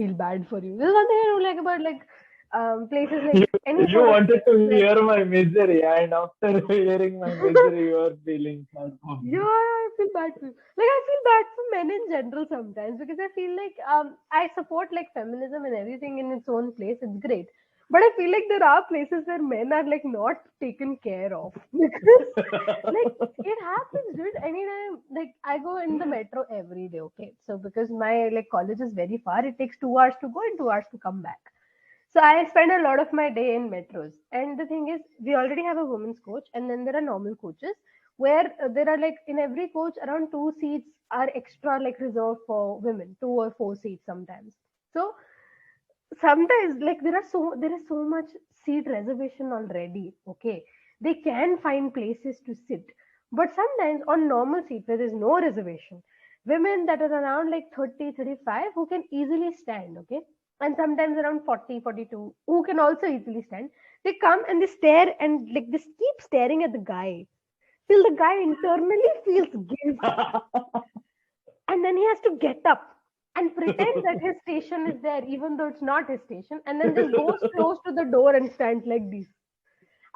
feel bad for you. There's one thing I don't like about places You, like any you sort of wanted to places where hear my misery, and after hearing my misery, you are feeling sad for yeah, me. I feel bad for like I feel bad for men in general sometimes because I feel like I support like feminism and everything in its own place. It's great. But I feel like there are places where men are like not taken care of because like it happens, dude. Anytime like I go in the metro every day, okay. So because my like college is very far, it takes 2 hours to go and 2 hours to come back. So I spend a lot of my day in metros. And the thing is, we already have a women's coach, and then there are normal coaches where there are like in every coach around 2 seats are extra like reserved for women, 2 or 4 seats sometimes. So sometimes like there is so much seat reservation already. Okay, they can find places to sit, but sometimes on normal seat where there's no reservation, women that are around like 30, 35 who can easily stand, okay, and sometimes around 40, 42 who can also easily stand, they come and they stare and like they keep staring at the guy till the guy internally feels guilt, and then he has to get up and pretend that his station is there even though it's not his station, and then just goes close to the door and stands like this.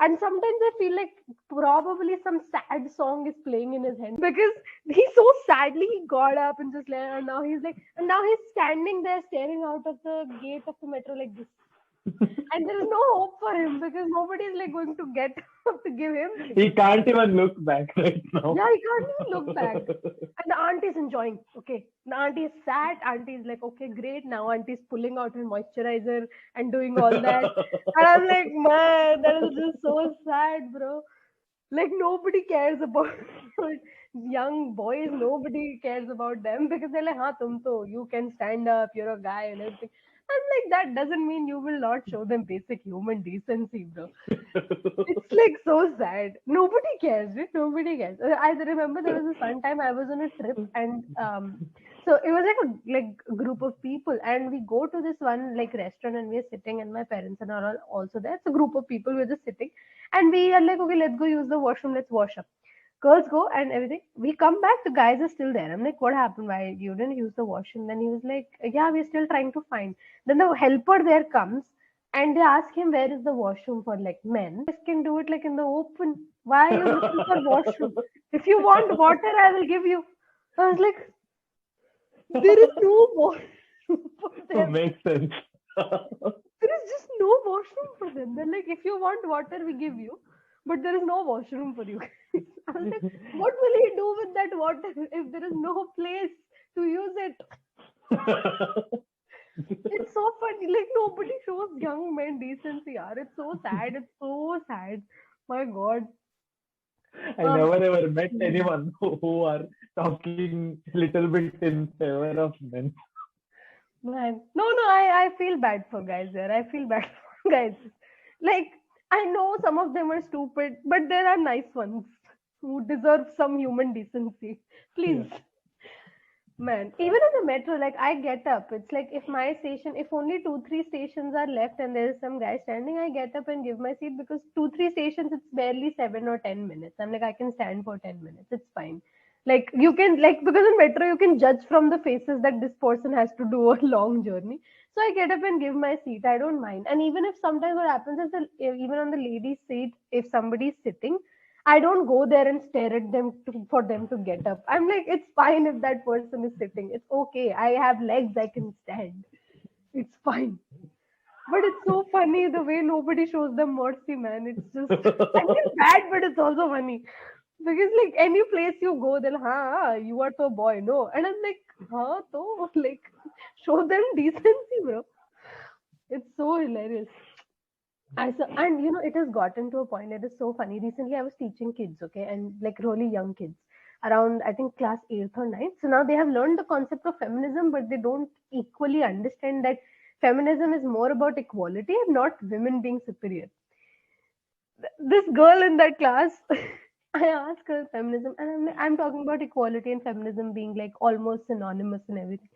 And sometimes I feel like probably some sad song is playing in his head because he so sadly he got up and just like, and now he's like, and now he's standing there staring out of the gate of the metro like this, and there is no hope for him because nobody is like going to get up to give him He tickets. can't even look back right now. Yeah, he can't even look back. And the auntie is enjoying. Okay. The auntie is sad. Auntie is like, okay, great. Now auntie is pulling out her moisturizer and doing all that. And I'm like, man, that is just so sad, bro. Like nobody cares about young boys. Nobody cares about them because they're like, "Ha, tum to you can stand up. You're a guy and everything." I'm like, that doesn't mean you will not show them basic human decency, bro. It's like so sad. Nobody cares, right? Nobody cares. I remember there was this one time I was on a trip and so it was like a group of people and we go to this one like restaurant and we're sitting and my parents and are all also there. It's a group of people, we're just sitting and we are like, okay, let's go use the washroom, let's wash up. Girls go and everything. We come back, the guys are still there. I'm like, what happened? Why you didn't use the washroom? Then he was like, yeah, we're still trying to find. Then the helper there comes and they ask him where is the washroom for like men. Guys can do it like in the open. Why are you looking for washroom? If you want water, I will give you. I was like, there is no washroom for them. Makes sense. There is just no washroom for them. They're like, if you want water, we give you, but there is no washroom for you. I was like, what will he do with that water if there is no place to use it? It's so funny. Like nobody shows young men decency. Yaar. It's so sad. It's so sad. My God. I Um, never ever met anyone who are talking little bit in favor of men. Man. No, no, I feel bad for guys there. I feel bad for guys. Like, I know some of them are stupid, but there are nice ones who deserve some human decency. Yeah. Please. Man, even in the metro, like I get up. It's like if my station, if only 2, 3 stations are left and there is some guy standing, I get up and give my seat because 2, 3 stations, it's barely 7 or 10 minutes. I'm like, I can stand for 10 minutes. It's fine. Like you can like because in metro you can judge from the faces that this person has to do a long journey. So I get up and give my seat. I don't mind. And even if sometimes what happens is that even on the ladies' seat, if somebody is sitting, I don't go there and stare at them for them to get up. I'm like, it's fine if that person is sitting. It's okay. I have legs. I can stand. It's fine. But it's so funny the way nobody shows them mercy, man. It's just, I feel bad, but it's also funny. Because, like, any place you go, they'll, you are so boy, no. And I'm like, to, like, show them decency, bro. It's so hilarious. And it has gotten to a point. It is so funny. Recently, I was teaching kids, okay, and like really young kids, around I think class eighth or ninth. So now they have learned the concept of feminism, but they don't equally understand that feminism is more about equality and not women being superior. This girl in that class, I asked her feminism, and I'm talking about equality and feminism being like almost synonymous and everything,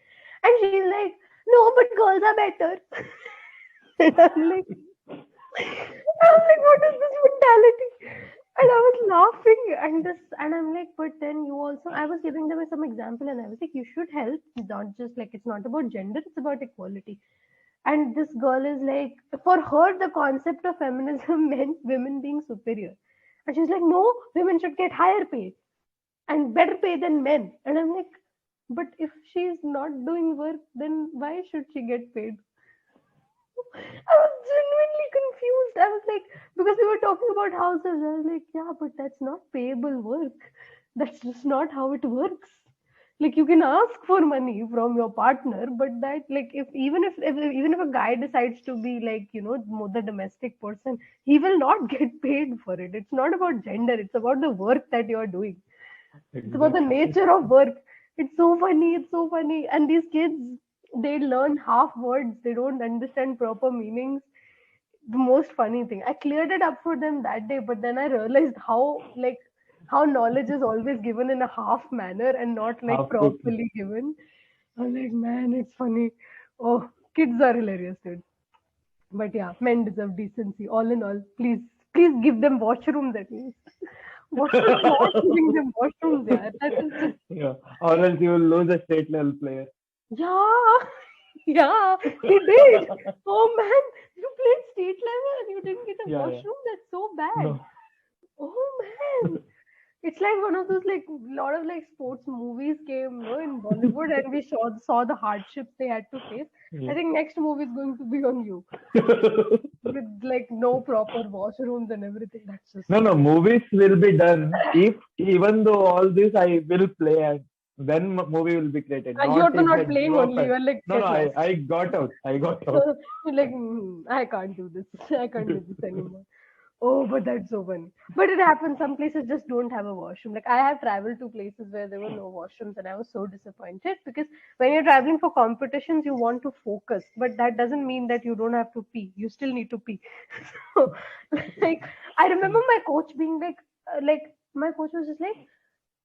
and she's like, "No, but girls are better." And I'm like, what is this mentality? And I was laughing and I'm like, but then you also I was giving them some example and I was like, you should help, not just like it's not about gender, it's about equality. And this girl is like, for her the concept of feminism meant women being superior. And she's like, no, women should get higher pay and better pay than men. And I'm like, but if she's not doing work, then why should she get paid? I was genuinely confused. I was like, because we were talking about houses, I was like, yeah, but that's not payable work. That's just not how it works. Like you can ask for money from your partner, but that like if a guy decides to be like more the domestic person, he will not get paid for it. It's not about gender. It's about the work that you are doing. It's about the Exactly. nature of work. It's so funny. It's so funny. And these kids, they learn half words. They don't understand proper meanings. The most funny thing. I cleared it up for them that day, but then I realized how knowledge is always given in a half manner and not like Half cooked. properly given. I'm like, man, it's funny. Oh, kids are hilarious, dude. But yeah, men deserve decency. All in all, please give them washrooms at least. What is not giving them washrooms? Yeah, that is just Yeah. Or else you will lose a state level player. yeah, yeah. He did. Oh man, you played state level and you didn't get a Yeah, yeah. washroom. That's so bad. No. Oh man, it's like one of those like lot of like sports movies came, in Bollywood, and we saw the hardships they had to face. I Yeah. think next movie is going to be on you with like no proper washrooms and everything. That's just No, so no, bad. movies will be done if, even though all this I will play, and then movie will be created. You're Not if I not playing grew up only. and You're like no, no, get lost. I got out. I got out. You're like, I can't do this. I can't do this anymore. Oh, but that's so funny. But it happens. Some places just don't have a washroom. Like I have traveled to places where there were no washrooms, and I was so disappointed because when you're traveling for competitions, you want to focus, but that doesn't mean that you don't have to pee. You still need to pee. So, like, I remember my coach being like my coach was just like,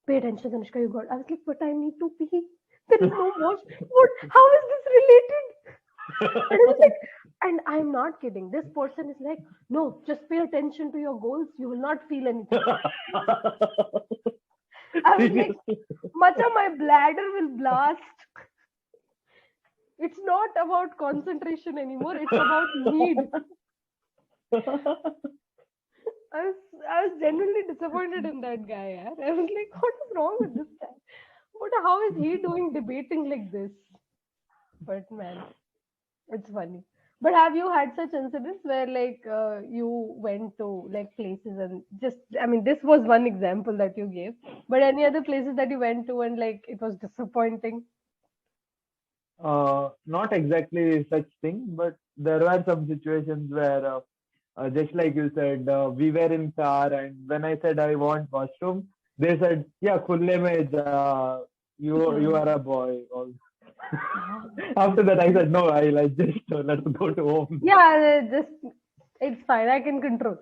"Pay attention, Tanishka, you got." I was like, "But I need to pee. There is no wash. What? How is this related?" And I was like, and I'm not kidding. This person is like, no, just pay attention to your goals. You will not feel anything. I was like, Seriously. Macha, my bladder will blast. It's not about concentration anymore. It's about need. I was genuinely disappointed in that guy. Yeah. I was like, what is wrong with this guy? How is he doing debating like this? But man, it's funny. But have you had such incidents where like you went to like places and just I mean this was one example that you gave, but any other places that you went to and like it was disappointing? Not exactly such thing, but there were some situations where, just like you said, we were in car, and when I said I want washroom, they said, "Yeah, khulle mein ja. You are a boy." After that, I said, "No, I just let's go to home." Yeah, just it's fine. I can control.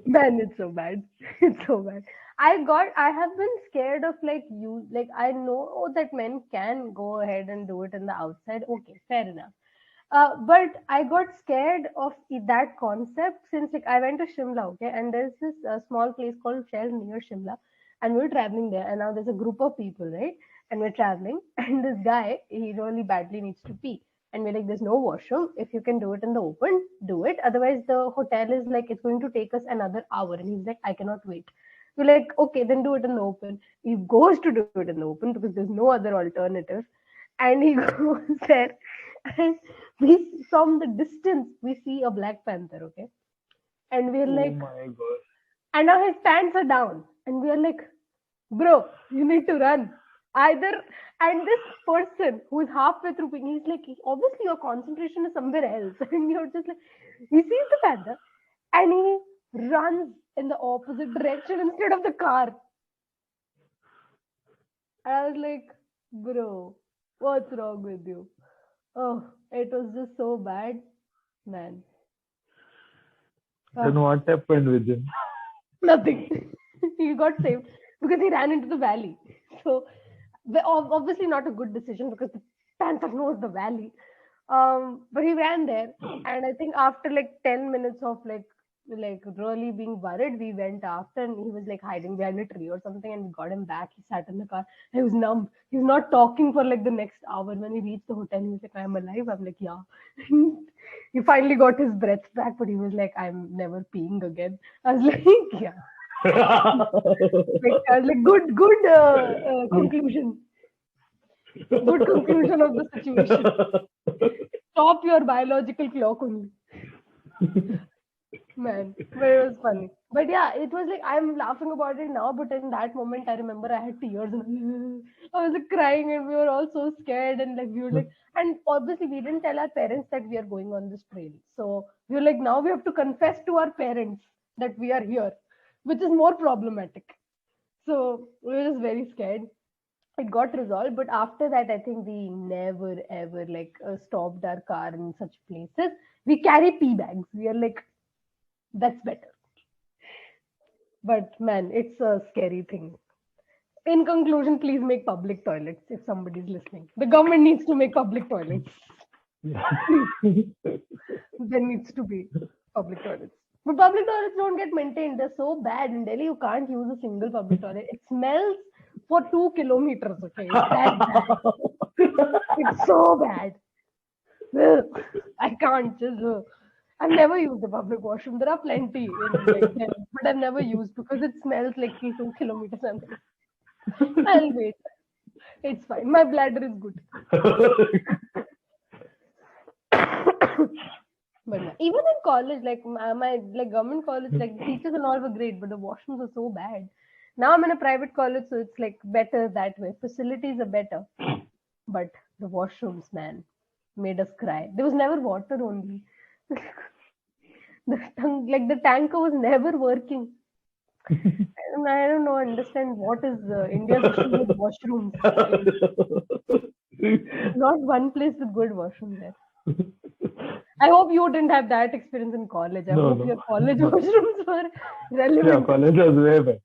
Man, it's so bad. It's so bad. I have been scared of like you. Like I know that men can go ahead and do it in the outside. Okay, fair enough. But I got scared of that concept since like I went to Shimla, okay, and there's this small place called Shell near Shimla, and we were traveling there, and now there's a group of people, right, and we're traveling, and this guy he really badly needs to pee, and we're like, there's no washroom. If you can do it in the open, do it. Otherwise, the hotel is like it's going to take us another hour, and he's like, I cannot wait. We're like, okay, then do it in the open. He goes to do it in the open because there's no other alternative, and he goes there and we from the distance we see a black panther, okay, and we're Oh like, my God. and now his pants are down and we're like, bro, you need to run either. And this person who is halfway through he's like, obviously your concentration is somewhere else and you're just like, he sees the panther and he runs in the opposite direction instead of the car. And I was like, bro, what's wrong with you? Oh, it was just so bad, man. Then Ah, what happened with him? nothing. He got saved because he ran into the valley. So, obviously not a good decision because the panther knows the valley. But he ran there, and I think after like 10 minutes of like like really being worried, we went after, and he was like hiding behind a tree or something, and we got him back. He sat in the car. He was numb. He was not talking for like the next hour. When we reached the hotel, he was like, "I'm alive." I'm like, "Yeah." He finally got his breath back, but he was like, "I'm never peeing again." I was like, "Yeah." Like, I was like, good conclusion. Good conclusion of the situation. Stop your biological clock only. Man, but it was funny. But yeah, it was like I'm laughing about it now, but in that moment, I remember I had tears and I was like crying, and we were all so scared. And like we were like, and obviously, we didn't tell our parents that we are going on this trail. So we were like, now we have to confess to our parents that we are here, which is more problematic. So we were just very scared. It got resolved, but after that, I think we never ever like stopped our car in such places. We carry pee bags. We are like, that's better. But man, it's a scary thing. In conclusion, please make public toilets if somebody's listening. The government needs to make public toilets. Please, there needs to be public toilets. But public toilets don't get maintained. They're so bad. In Delhi, you can't use a single public toilet. It smells for 2 kilometers, okay? It's that bad. It's so bad. Ugh, I can't just. I've never used the public washroom. There are plenty in like Delhi, but I've never used because it smells like 2 kilometers. I'm like, I'll wait. It's fine. My bladder is good. But yeah, even in college, like my like government college, like the teachers and all were great, but the washrooms are so bad. Now I'm in a private college, so it's like better that way. Facilities are better, but the washrooms, man, made us cry. There was never water only. Like the tanker was never working. And I don't know, understand what is India's issue with washrooms. Like, not one place with good washroom there. I hope you didn't have that experience in college. I No, hope no. your college washrooms were Yeah, relevant. college was way better.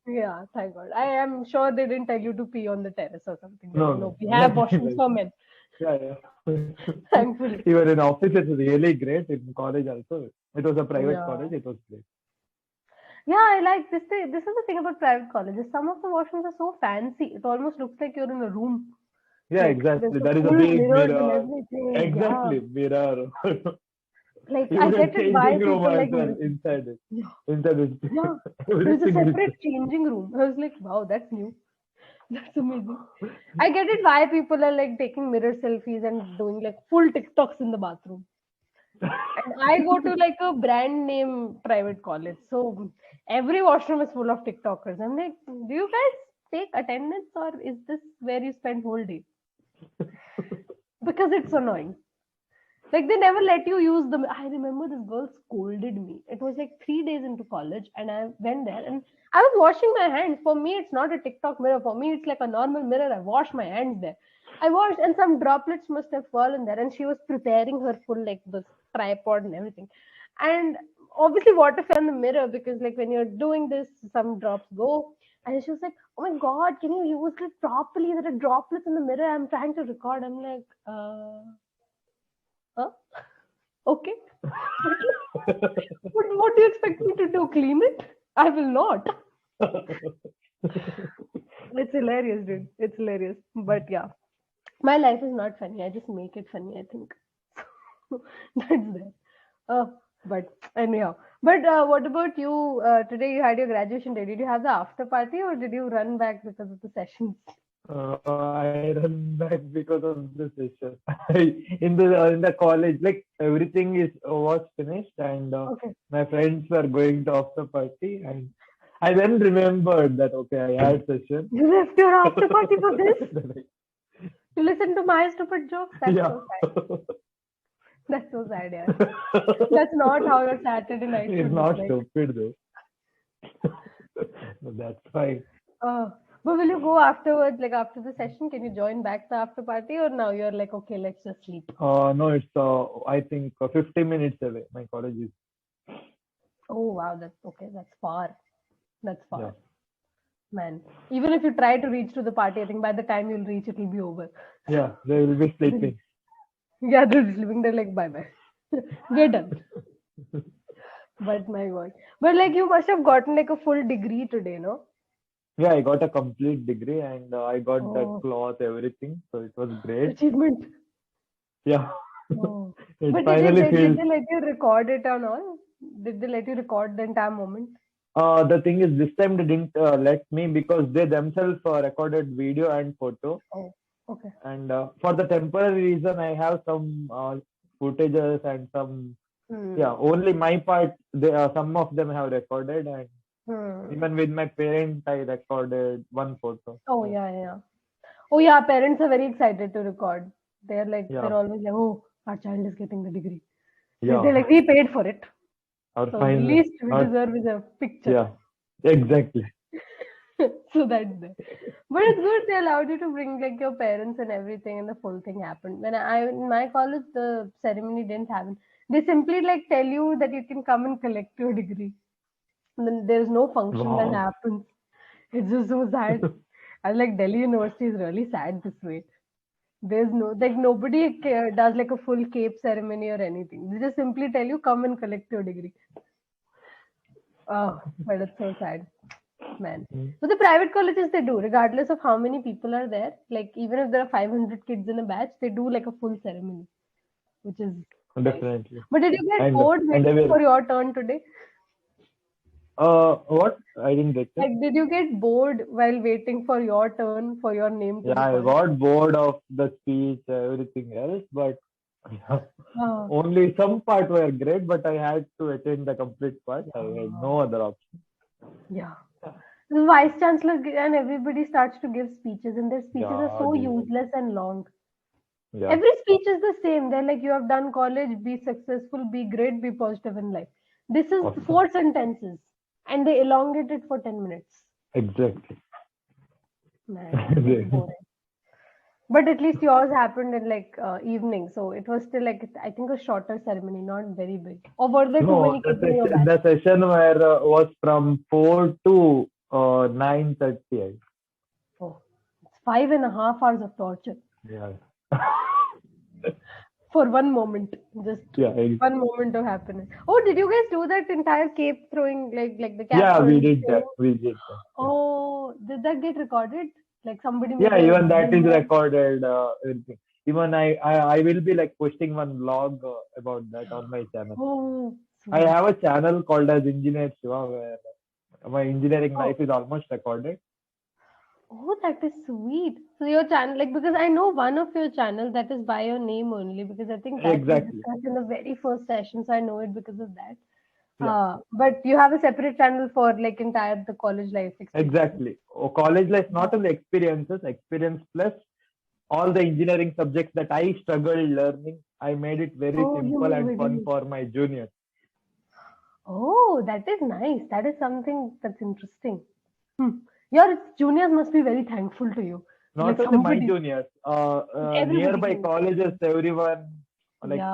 Yeah, thank God. I am sure they didn't tell you to pee on the terrace or something. They're No, like, no, no, we have nothing washrooms like for that. men. Yeah, yeah. Thankfully. Even in office, it's really great. In college also, it was a private Yeah. college. It was great. Yeah, I like this thing. This is the thing about private colleges. Some of the washrooms are so fancy. It almost looks like you're in a room. Yeah, Like there's exactly. a There is a full big mirrors and mirror. everything. Yeah. Exactly, mirror. Like I Even a get it why changing room people as like well mirrors. inside it. Yeah. Inside it, Yeah. There's a everything is separate changing room. I was like, wow, that's new. That's amazing. I get it why people are like taking mirror selfies and doing like full TikToks in the bathroom. And I go to like a brand name private college. So every washroom is full of TikTokers. I'm like, do you guys take attendance or is this where you spend whole day? Because it's annoying. Like they never let you use the. I remember this girl scolded me. It was like 3 days into college, and I went there and I was washing my hands. For me, it's not a TikTok mirror. For me, it's like a normal mirror. I wash my hands there. I washed, and some droplets must have fallen there. And she was preparing her full like the tripod and everything, and obviously water fell on the mirror because like when you're doing this, some drops go. And she was like, "Oh my God, can you use it properly? There are droplets in the mirror. I'm trying to record." I'm like, huh? Okay. What do you expect me to do? Clean it? I will not. It's hilarious, dude. It's hilarious. But yeah, my life is not funny. I just make it funny, I think. That's there. Uh, but anyhow. But what about you? Today you had your graduation day. Did you have the after party or did you run back because of the sessions? I run back because of the session. In the college, like everything is was finished, and Okay. my friends were going to after party, and I then remembered that okay, I had session. You left your after party for this? Then You listen to my stupid jokes? That's yeah. so sad. That's so sad, yeah. That's not how your Saturday night It's should look not like. stupid though. But that's fine. Uh, but will you go afterwards, like after the session? Can you join back the after party, or now you're like, okay, let's just sleep? No, it's I think 50 minutes away. My college is Oh wow, that's okay. That's far. That's yeah. far, man. Even if you try to reach to the party, I think by the time you'll reach, it'll be over. Yeah, they will be sleeping. Yeah, they're sleeping. They're like, bye bye. We're done. But my God. But like you must have gotten like a full degree today, no? Yeah, I got a complete degree and I got that Oh, cloth, everything. So it was great. achievement. Yeah, Oh. it But finally did feels. they let you record it or not? Did they let you record the entire moment? The thing is, this time they didn't let me because they themselves recorded video and photo. Oh, okay. And for the temporary reason, I have some footages and some, yeah, Hmm. only my part, some of them have recorded. And Hmm. even with my parents, I recorded one photo. Oh So, yeah, yeah. Oh yeah, parents are very excited to record. yeah, they're always like, oh, our child is getting the degree. They're yeah, like, we paid for it. our So the final, least we our, deserve is a picture. yeah, exactly. So that's there. But it's good they allowed you to bring like your parents and everything, and the full thing happened. When I in my college, the ceremony didn't happen. They simply like tell you that you can come and collect your degree. And then there's no function that Wow. happens. It's just so sad. I was like, Delhi University is really sad this way. There's no like nobody does like a full cape ceremony or anything. They just simply tell you come and collect your degree. Oh, but it's so sad, man. So the private colleges they do, regardless of how many people are there. Like even if there are 500 kids in a batch, they do like a full ceremony, which is nice. Definitely. But did you get bored And I waiting will. for your turn today? What? I didn't get it. Like, did you get bored while waiting for your turn for your name to Yeah, be I called? got bored of the speech, everything else, but yeah, Ah, only some part were great, but I had to attend the complete part. I had yeah, no other option. yeah. The vice chancellor and everybody starts to give speeches, and their speeches are Yeah, so the useless and long. yeah, Every speech is the same. They're like, you have done college, be successful, be great, be positive in life. This is awesome. four sentences, and they elongate it for 10 minutes. Exactly. Man, it's boring. But at least yours happened in like evening, so it was still like I think a shorter ceremony, not very big. Or were there too No, many kids in your batch? the session where was from 4 to 9:30. Oh, it's 5.5 hours of torture Yeah, for one moment, just yeah, one moment of happiness. Oh, did you guys do that entire cape throwing, like the cap yeah. We throwing did that. thing? We did that. Yeah. Oh, did that get recorded? Like somebody made Yeah, a even that is video? recorded. Everything. Even I will be like posting one vlog about that on my channel. Oh, I sweet. have a channel called as Engineer Shiva where my engineering Oh, life is almost recorded. oh, that is sweet. So your channel, like because I know one of your channel that is by your name only because I think that we Exactly. discussed in the very first session, so I know it because of that. Yeah, But you have a separate channel for like entire the college life experiences. exactly. Oh, college life, not Oh, only experiences, experience plus all the engineering subjects that I struggled learning. I made it very oh, you simple made and fun videos. for my juniors. Oh, that is nice. That is something that's interesting. Hmm. Your juniors must be very thankful to you. Not Like only my somebody, juniors, everybody nearby can. colleges, everyone, like Yeah.